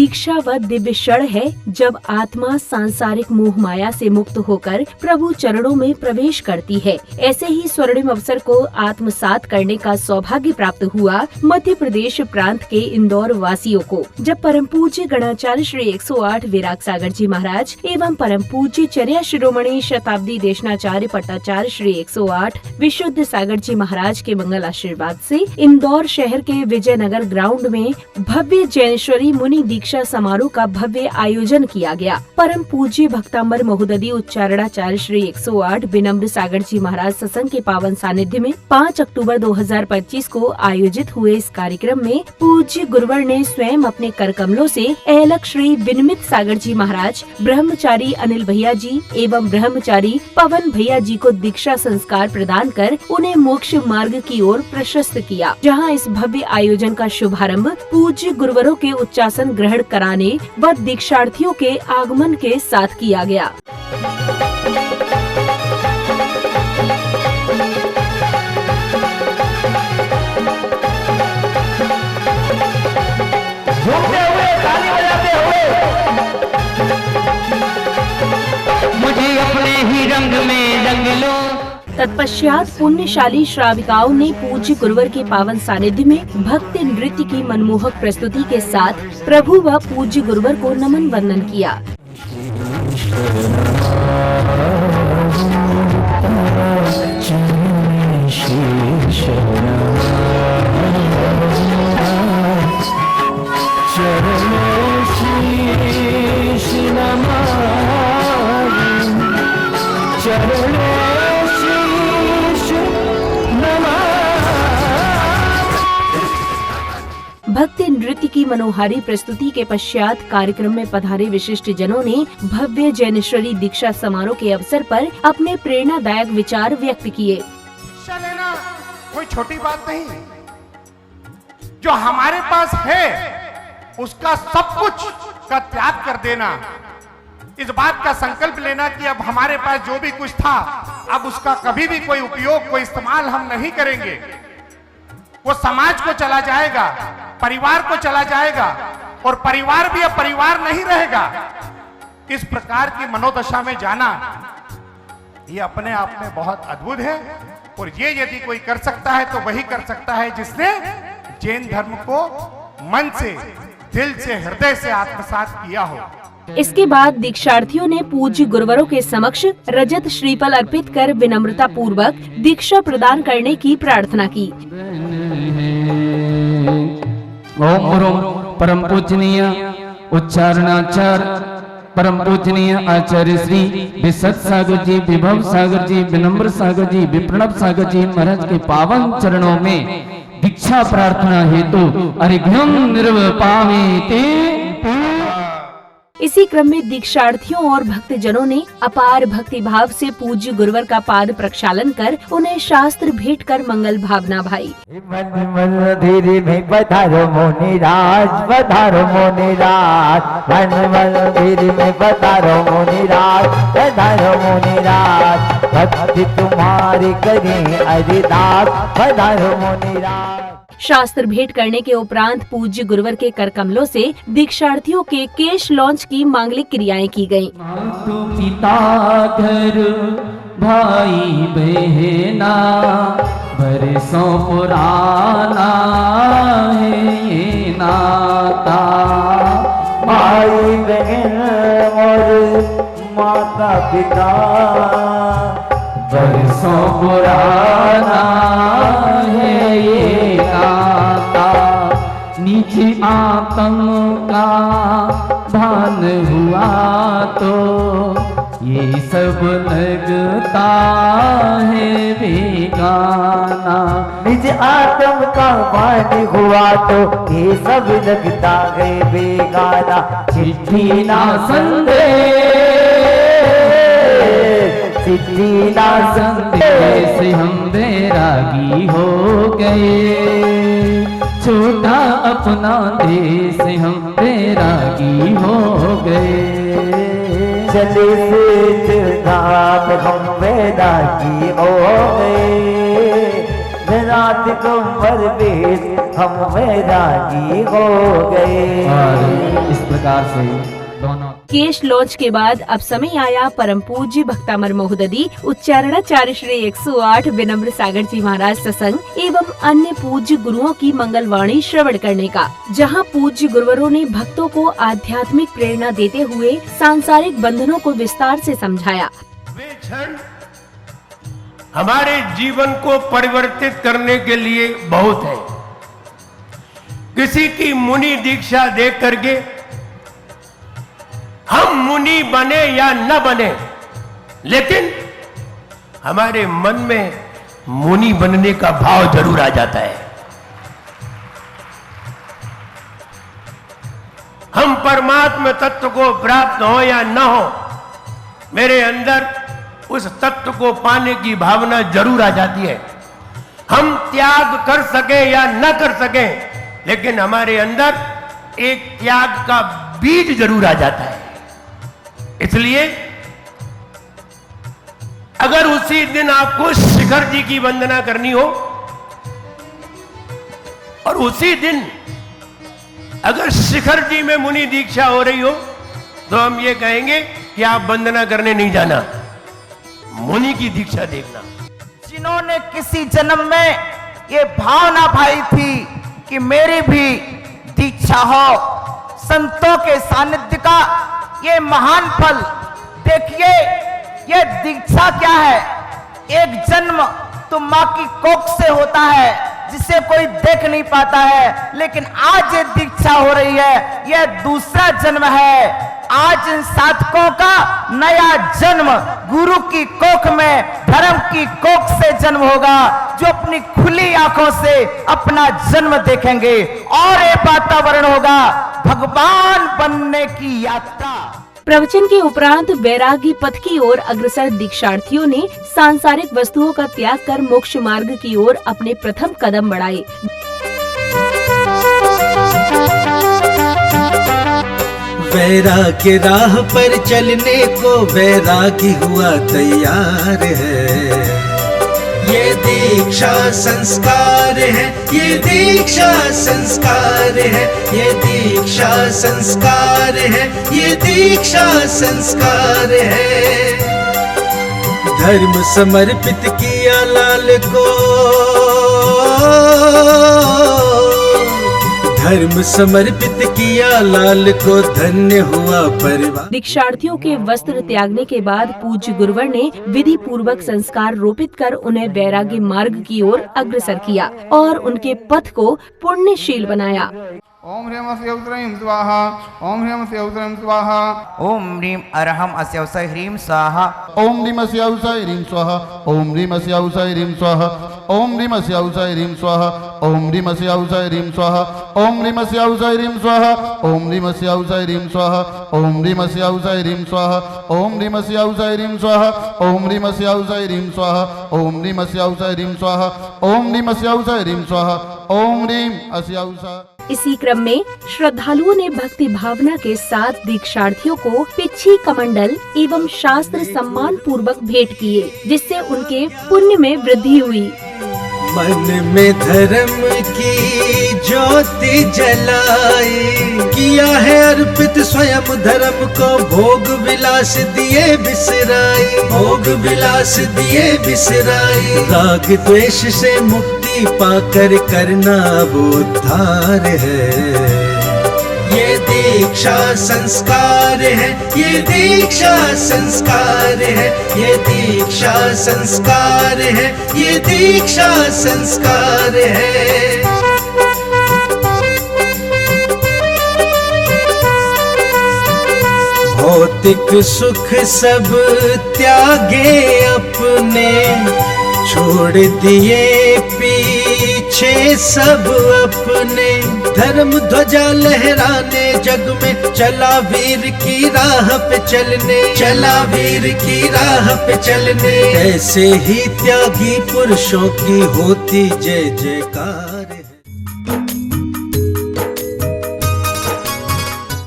दीक्षा व दिव्य क्षण है जब आत्मा सांसारिक मोह माया से मुक्त होकर प्रभु चरणों में प्रवेश करती है। ऐसे ही स्वर्णिम अवसर को आत्मसात करने का सौभाग्य प्राप्त हुआ मध्य प्रदेश प्रांत के इंदौर वासियों को, जब परम पूज्य गणाचार्य श्री 108 विराग सागर जी महाराज एवं परम पूज्य चर्या शिरोमणि शताब्दी देशनाचार्य पट्टाचार्य श्री 108 विशुद्ध सागर जी महाराज के मंगल आशीर्वाद से इंदौर शहर के विजयनगर ग्राउंड में भव्य जैनेश्वरी मुनि दीक्षा समारोह का भव्य आयोजन किया गया। परम पूज्य भक्तांबर महोदधि उच्चारणाचार्य श्री 108 विनम्र सागर जी महाराज सत्संग के पावन सानिध्य में 5 अक्टूबर 2025 को आयोजित हुए इस कार्यक्रम में पूज्य गुरुवर ने स्वयं अपने कर कमलों से अहलक श्री विनमित सागर जी महाराज, ब्रह्मचारी अनिल भैया जी एवं ब्रह्मचारी पवन भैया जी को दीक्षा संस्कार प्रदान कर उन्हें मोक्ष मार्ग की ओर प्रशस्त किया। जहां इस भव्य आयोजन का शुभारंभ पूज्य गुरुवरों के उच्चासन ग्रहण कराने व दीक्षार्थियों के आगमन के साथ किया गया। मुझे अपने ही रंग में रंग लो। तत्पश्चात पुण्यशाली श्राविकाओं ने पूज्य गुरुवर के पावन सानिध्य में भक्ति नृत्य की मनमोहक प्रस्तुति के साथ प्रभु व पूज्य गुरुवर को नमन वंदन किया। भक्ति नृत्य की मनोहारी प्रस्तुति के पश्चात कार्यक्रम में पधारे विशिष्ट जनों ने भव्य जैनेश्वरी दीक्षा समारोह के अवसर पर अपने प्रेरणादायक विचार व्यक्त किए। दीक्षा लेना कोई छोटी बात नहीं, जो हमारे पास है उसका सब कुछ का त्याग कर देना, इस बात का संकल्प लेना कि अब हमारे पास जो भी कुछ था अब उसका कभी भी कोई उपयोग, कोई इस्तेमाल हम नहीं करेंगे। वो समाज को चला जाएगा, परिवार को चला जाएगा और परिवार भी अब परिवार नहीं रहेगा। इस प्रकार की मनोदशा में जाना ये अपने आप में बहुत अद्भुत है और ये यदि कोई कर सकता है तो वही कर सकता है जिसने जैन धर्म को मन से, दिल से, हृदय से आत्मसात किया हो। इसके बाद दीक्षार्थियों ने पूज्य गुरुवरों के समक्ष रजत श्रीफल अर्पित कर विनम्रता पूर्वक दीक्षा प्रदान करने की प्रार्थना की। ओम परम पूजनीय उच्चारणाचार्य परम पूजनीय आचार्य श्री विशद सागर जी, विभव सागर जी, विनम्र सागर जी, विप्रणव सागर जी महाराज के पावन चरणों में दीक्षा प्रार्थना हेतु अर्घ्यम निर्वपामेति। इसी क्रम में दीक्षार्थियों और भक्तजनों ने अपार भक्ति भाव से पूज्य गुरुवर का पाद प्रक्षालन कर उन्हें शास्त्र भेंट कर मंगल भावना भाई। धीरे में पधारो मुनिराज, पधारो मुनिराज, धीरे में पधारो मुनिराज, पधारो मुनिराज, भक्ति तुम्हारी करें अरिदास, पधारो मुनिराज। शास्त्र भेंट करने के उपरांत पूज्य गुरुवर के कर कमलों से दीक्षार्थियों के केश लॉन्च की मांगलिक क्रियाएं की गयी। पिता घर भाई बहना बरसों पुराना है ये नाता, भाई बहन और माता पिता बरसों पुराना है ये नाता। नीचे आत्म का भान हुआ तो ये सब लगता है बेगाना। निज आत्म का भान हुआ तो ये सब लगता है बेगाना। चिट्ठी ना संदेश, चिट्ठी ना संदेश हम बैरागी हो गए। छोटा अपना देश हम बैरागी हो गए। चले से रात हम बैरागी हो गए। रात को वेश हम वैरागी हो गए। और इस प्रकार से दोनों केश लॉन्च के बाद अब समय आया परम पूज्य भक्तामर महोदधी उच्चारणाचार्य श्री 108 विनम्र सागर जी महाराज सत्संग एवं अन्य पूज्य गुरुओं की मंगलवाणी श्रवण करने का, जहां पूज्य गुरुवरों ने भक्तों को आध्यात्मिक प्रेरणा देते हुए सांसारिक बंधनों को विस्तार से समझाया। वे क्षण हमारे जीवन को परिवर्तित करने के लिए बहुत है। किसी की मुनि दीक्षा देख करके हम मुनि बने या न बने, लेकिन हमारे मन में मुनि बनने का भाव जरूर आ जाता है। हम परमात्मा तत्व को प्राप्त हो या न हो, मेरे अंदर उस तत्व को पाने की भावना जरूर आ जाती है। हम त्याग कर सके या न कर सके, लेकिन हमारे अंदर एक त्याग का बीज जरूर आ जाता है। इसलिए अगर उसी दिन आपको शिखर जी की वंदना करनी हो और उसी दिन अगर शिखर जी में मुनि दीक्षा हो रही हो, तो हम ये कहेंगे कि आप वंदना करने नहीं जाना, मुनि की दीक्षा देखना। जिन्होंने किसी जन्म में ये भावना पाई थी कि मेरी भी दीक्षा हो, संतों के सानिध्य का ये महान फल देखिए। ये दीक्षा क्या है? एक जन्म तो मां की कोख से होता है जिसे कोई देख नहीं पाता है, लेकिन आज ये दीक्षा हो रही है, यह दूसरा जन्म है। आज इन साधकों का नया जन्म गुरु की कोख में, धर्म की कोख से जन्म होगा, जो अपनी खुली आंखों से अपना जन्म देखेंगे और ये वातावरण होगा भगवान बनने की यात्रा। प्रवचन के उपरांत वैरागी पथ की ओर अग्रसर दीक्षार्थियों ने सांसारिक वस्तुओं का त्याग कर मोक्ष मार्ग की ओर अपने प्रथम कदम बढ़ाए। वैराग्य राह पर चलने को वैरागी हुआ तैयार है। ये दीक्षा संस्कार है, ये दीक्षा संस्कार है, ये दीक्षा संस्कार है, ये दीक्षा संस्कार है। धर्म समर्पित किया लाल को, धर्म समर्पित किया लाल को, धन्य हुआ परिवार। दीक्षार्थियों के वस्त्र त्यागने के बाद पूज्य गुरुवर ने विधि पूर्वक संस्कार रोपित कर उन्हें वैरागी मार्ग की ओर अग्रसर किया और उनके पथ को पुण्यशील बनाया। ओम ह्रीं अस्यौत्रैं स्वाहा, ओम ह्रीं अस्यौत्रैं स्वाहा, ओम ह्रीं अरहम अस्यौसै ह्रीं स्वाहा, ओम ह्रीं अस्यौसै ह्रीं स्वाहा, ओम ह्रीं अस्यौसै ह्रीं स्वाहा, ओम ह्रीं अस्यौसै ह्रीं स्वाहा, ओम ह्रीं अस्यौसै ह्रीं स्वाहा, ओम ह्रीं अस्यौसै ह्रीं स्वाहा, ओम ह्रीं अस्यौसै ह्रीं स्वाहा, ओम ह्रीं अस्यौसै ह्रीं स्वाहा, ओम ह्रीं अस्यौसै ह्रीं स्वाहा, ओम ह्रीं अस्यौसै ह्रीं स्वाहा, ओम ह्रीं अस्यौसै ह्रीं स्वाहा, ओम ह्रीं अस्यौसै ह्रीं स्वाहा, ओम ह्रीं अस्यौसै। इसी क्रम में श्रद्धालुओं ने भक्ति भावना के साथ दीक्षार्थियों को पिच्छी कमंडल एवं शास्त्र सम्मान पूर्वक भेंट किए, जिससे उनके पुण्य में वृद्धि हुई। मन में धर्म की ज्योति जलाई, किया है अर्पित स्वयं धर्म को, भोग विलास दिए बिसराई, भोग विलास दिए बिसराई। राग द्वेष से मुक्ति पाकर करना अब उद्धार है। ये दीक्षा संस्कार है, ये दीक्षा संस्कार है, ये दीक्षा संस्कार है, ये दीक्षा संस्कार है। भौतिक सुख सब त्यागे अपने, छोड़ दिए पीछे सब अपने। धर्म ध्वजा लहराने जग में, चला वीर की राह पे चलने, चला वीर की राह पे चलने। ऐसे ही त्यागी पुरुषों की होती जय जयकार।